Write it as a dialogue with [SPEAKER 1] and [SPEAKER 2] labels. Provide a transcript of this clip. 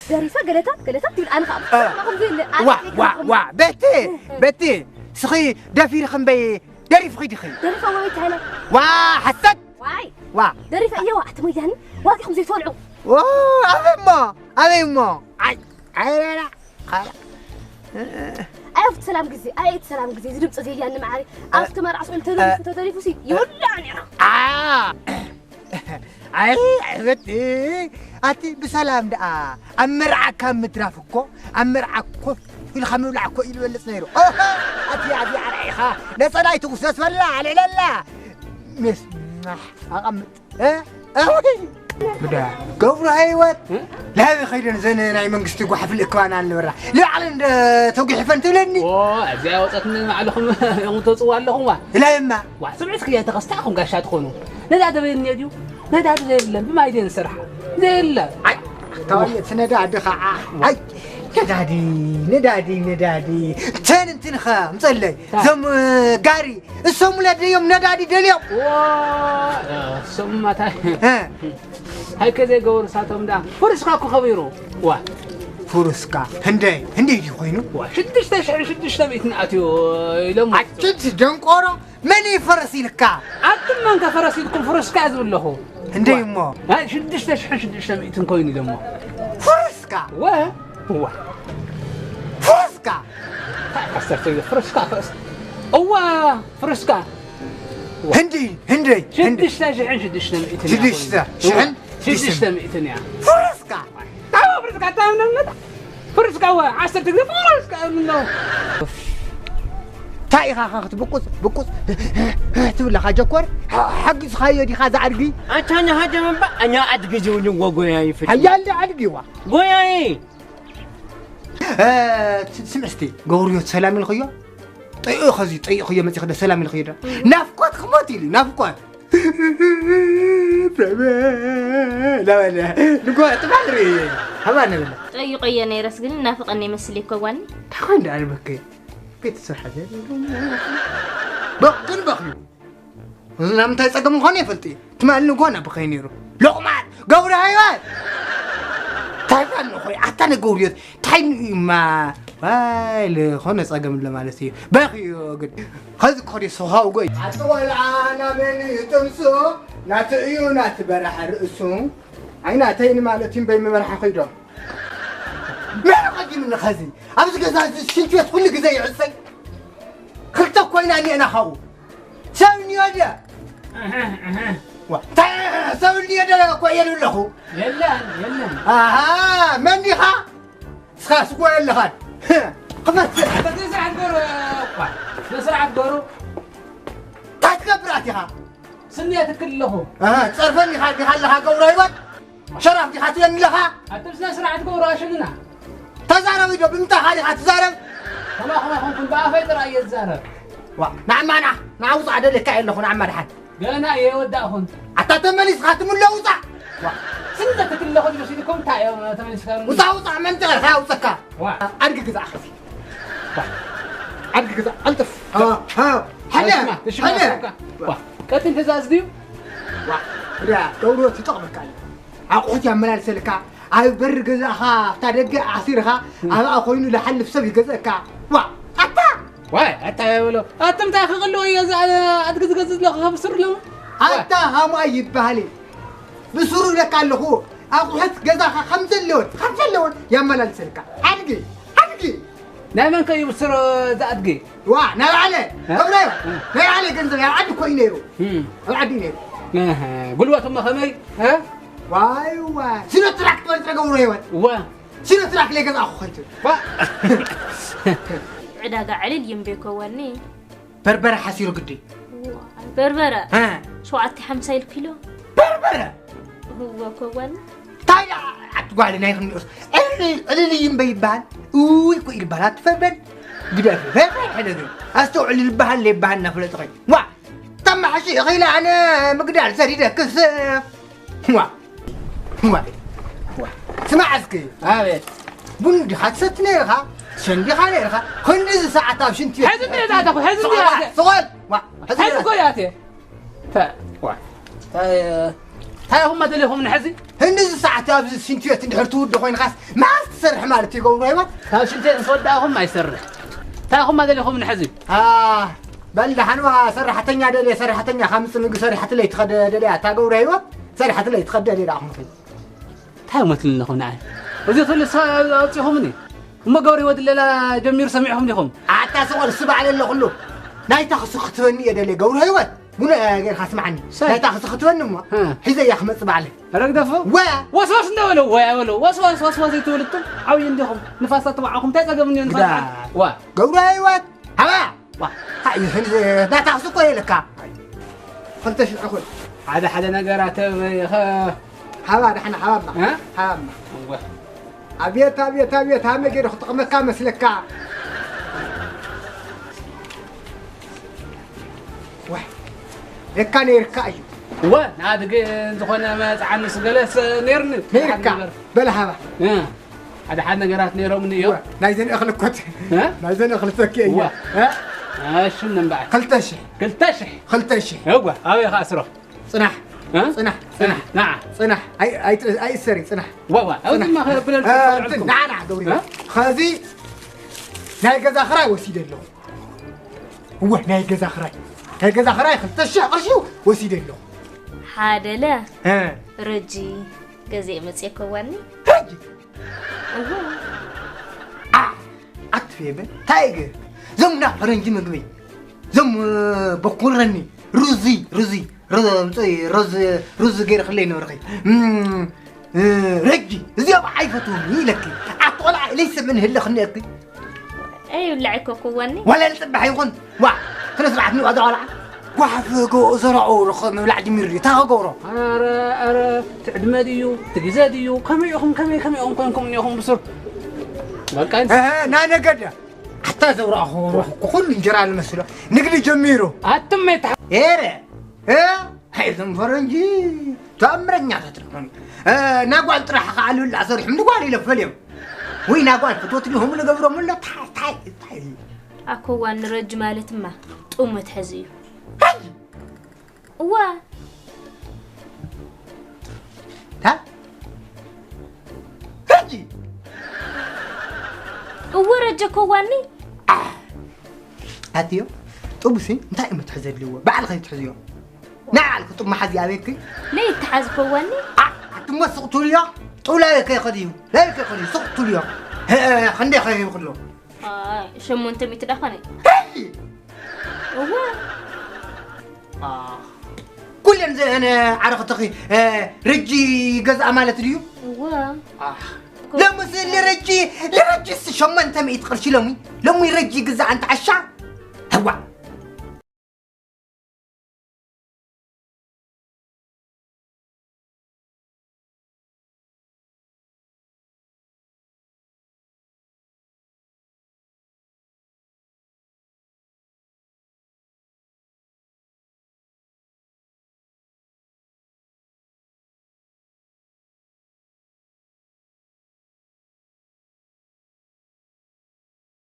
[SPEAKER 1] دريفة قلتا تقول أنا خاف
[SPEAKER 2] وا بتي سخي دافير خنبي دريف خيدي خي
[SPEAKER 1] دريفة واي تعالى
[SPEAKER 2] وا حسد
[SPEAKER 1] واي دريفة أيوة أحتمي يعني واقي خمسة يطلعوا
[SPEAKER 2] أبي ما لا
[SPEAKER 1] أيوة سلام جزي زرب صديق يعني معي أفت ما رأس قلت دريفة سي يولعني
[SPEAKER 2] بتي أتي بسلام دا أمرع كم مترافقو أمرع كو في خمر لا كو إلو اللي صنيرو أتي عليها نصناي تقصص ولا على لا مسمح أقمت بدا قبر هيوت لا بخير زين ناي منقستي وحف الإكوان عن الورا لا على توقي حفنت لني
[SPEAKER 3] أزاي وصلتنا معلهم يوم تصور لهم
[SPEAKER 2] لا يما
[SPEAKER 3] وسمعتك يا تقصتهم قاش تخونوا لا ده بين يديو لا ده زي اللي بما يدين سرحة زي اللي
[SPEAKER 2] طاولت نداد خاع هاي ندادي تين انتنخا مصلي زم قاري السم لديهم ندادي دليوم
[SPEAKER 3] سم تاي هاي كذا جور ساتهم دا فرسكا كو خبيرو
[SPEAKER 2] فرسكا هندي دي خوينو
[SPEAKER 3] شدش تبيت ناتيو لما
[SPEAKER 2] عجت دنقورو مني فرسي لكا
[SPEAKER 3] أتمنى أنك فرسي تكون فرسكا أزول له
[SPEAKER 2] هندي مو
[SPEAKER 3] هاي شدش تبيت نكويني دمو
[SPEAKER 2] فرسكا
[SPEAKER 3] هو
[SPEAKER 2] فرسكا
[SPEAKER 3] أسترتي فرسكا فرسكا
[SPEAKER 2] هندي
[SPEAKER 3] شدش تبيتني
[SPEAKER 2] فرسكا
[SPEAKER 3] فرسكا هو عسر تقدر فرسكا منه
[SPEAKER 2] تاي خاخت بقص تقول لك جكور حق خايدي خاز عرقي
[SPEAKER 4] أنا هذا من بقى أنا أدقي زوني وقوياي في
[SPEAKER 2] هيا عرقي
[SPEAKER 4] قوياي
[SPEAKER 2] سمعتي قوريو سلام الخيا طيق خيا ما تاخذ سلام الخيا نافقت خماتي لي نافقت لا نقول تبادري هبانا
[SPEAKER 5] طيق يا نيرس قلنا نافق اني مسلي كوان
[SPEAKER 2] تخين ده انا بكي بيت صحه بقن زنا متى صقم خوني فلتي تمال نغونا بخينيرو لقمان قوري هايوات تايفان خوي عتاني قوريو تاي ما واي خونه صقم لمالتي باقي قد خذ كوري سوهاو قوي عطول انا من تمسو ناتيو ناتبرح راسو عيناتين مالتين بين مرح خيدو ما قد من خزي ابز غزا شنتيت كل غزا يعسل خلت كويناني انا خاو سامني هذا سامني هذا كوين له
[SPEAKER 3] يلا
[SPEAKER 2] مني خا خاص كوين له قفت
[SPEAKER 3] تسرع الدورو
[SPEAKER 2] تكبراتها
[SPEAKER 3] سنيتك كله
[SPEAKER 2] تصرفني خلها قوريوت شرفتي خاتين لها
[SPEAKER 3] أتبسنا سرعة قورو عشاننا
[SPEAKER 2] تزارب يدو بمتا خالي خاتزارب
[SPEAKER 3] خلا كنت بقى رأي الزهرة
[SPEAKER 2] نعم نعوض عدد كائن له نعم مرحب
[SPEAKER 3] قالنا يودعهن
[SPEAKER 2] حتى تمليس خاتم الله وضع
[SPEAKER 3] سنتك كله خذ بسيطكم تايا تمليس خاتم
[SPEAKER 2] وضع من تغير خا وزكا أرجع كذا أخذي أرجع كذا ألطف حلا
[SPEAKER 3] كنت انت زازديو
[SPEAKER 2] لا دورو تطقم كاي أقول يا ملال سلكا أي برجع ها ترجع عصيرها أنا أخويني لحل في سبي جزاك
[SPEAKER 3] أتا ولو أتم تأخذ له يا أتجز له بسر له
[SPEAKER 2] أتا هم أي بحالي بسر لك له أقول حت جزاك 5 لون يا ملال سلكا أدقي
[SPEAKER 3] نعم كي بسر زادقي
[SPEAKER 2] نعم عليه قبله نعم عليه جنزة يا عد كوينيرو عدي نيرو
[SPEAKER 3] قول وقت ما خمي ها
[SPEAKER 2] واي شنو تراك قوريوت شنو تراك لي جزاك خيتو
[SPEAKER 5] عداقة علي اليوم بيكواني
[SPEAKER 2] بربرة حسيرو قدي
[SPEAKER 5] بربرة شو عطي 5 كيلو
[SPEAKER 2] بربرة
[SPEAKER 5] هو كوان
[SPEAKER 2] طايا عتقول لنا يخني اللي ينبيبان وي كو البالات فبن قدافي حلو استوعب البحر اللي بحالنا في الطريق تم حشي غيلا انا مقدار سريده كسف سمع اسكي بندي حسيتني لها شندي خاليها كل ساعة شنتي
[SPEAKER 3] حزني هذا حزني
[SPEAKER 2] سؤال
[SPEAKER 3] حزني ياتي تاهم ما دليهم نحزي
[SPEAKER 2] هندز ساعة أبز سنتيات اللي تود خوين غاس ما تسرح مالتي قول أيوة
[SPEAKER 3] تا شنتين صدقهم ما يسرح تاهم ما دليهم نحزي
[SPEAKER 2] بل حنوا سرحتني دلي سرحتني خمس نق سرحت لي تخد دلي تاقول أيوة سرحت لي تخد دلي راهم في
[SPEAKER 3] تاهم مثل لهم نعم وزي طول صاحبهم وما قوري ود لا جمير سمعهم لهم
[SPEAKER 2] حتى سؤال السبع على اللي كله ناي تاخذ ختوني دلي قول أيوة منا غير خاص معني ناي تاخذ ختوني ما حذا يا أحمد سبع عليه
[SPEAKER 3] رقدفوا وسواس ندولوا ويقولوا وسواس يتولدوا عاوين لهم نفاسات معهم تاقمني نفاس
[SPEAKER 2] قول أيوة هلا هاي لا تاخذ كويلك فلتش أخوي
[SPEAKER 3] هذا حدا نقرات
[SPEAKER 2] حباب احنا حبابنا حبابنا أبيت هم غير خطق مكان مسلك واحد كان يركع
[SPEAKER 3] هذا زخنا ما تعنس جلس نيرن
[SPEAKER 2] يركع بلا هذا
[SPEAKER 3] هذا حد نقرات نيرو من يوم
[SPEAKER 2] نايزين اخلق كنت نايزين اخلقك ها
[SPEAKER 3] شو نبع
[SPEAKER 2] خلتشي
[SPEAKER 3] هو هاي خاسره
[SPEAKER 2] صنح
[SPEAKER 3] نعم
[SPEAKER 2] صنح اي سري صنح
[SPEAKER 3] او ما بلا
[SPEAKER 2] نعم دوري خازي ناي جزا خراي وسيد له هو ناي جزا خراي خلتشي قرشو وسيد له
[SPEAKER 5] حاده لا رجي جزي مصيكو واني
[SPEAKER 2] رجي أكتفي تايجر زمنا فرنجي مقبي زم بقولني رز غير خلينا ورقي رجي زي عيفتوني لك اطلع ليس من هلا خليك
[SPEAKER 5] اي لعكو كواني
[SPEAKER 2] ولا نسبح يكون وا خلص بعدني وادع وحفقوا زرعوا رخم لعد ميري تاغورو
[SPEAKER 3] ارى تعدمديو تجزاديو كم يوم كم يوم بصر ما كان
[SPEAKER 2] نانا قد حتى زرعوا كل انجرا المسله نقلي جميرو
[SPEAKER 3] اتم يتح
[SPEAKER 2] هاي فرنجي تأمرني تتركون ناقول طرح قالوا العصر حمد قال يلفليم وين ناقول فتوت لهم اللي قبرهم ولا تاي
[SPEAKER 5] اكو وان رج مالت ما طوم تحزيو وا
[SPEAKER 2] ها هجي
[SPEAKER 5] ورجكو واني
[SPEAKER 2] هاتيو طبسي انت ما تحزد لي بعد خي تحزيو نعم كنت ما حد يعرفك
[SPEAKER 5] ليه تحزكو واني
[SPEAKER 2] ثم سقطوا لي طولا كي خديو لا كي خديو سقطوا لي خندي خي يقولوا
[SPEAKER 5] شمو انت متدخني
[SPEAKER 2] كل انا عرفت اخي رجي جزء مالت ريو لا مسل لرجي شو ما انت ما يتقرش لمي يرجي جزء انت عشا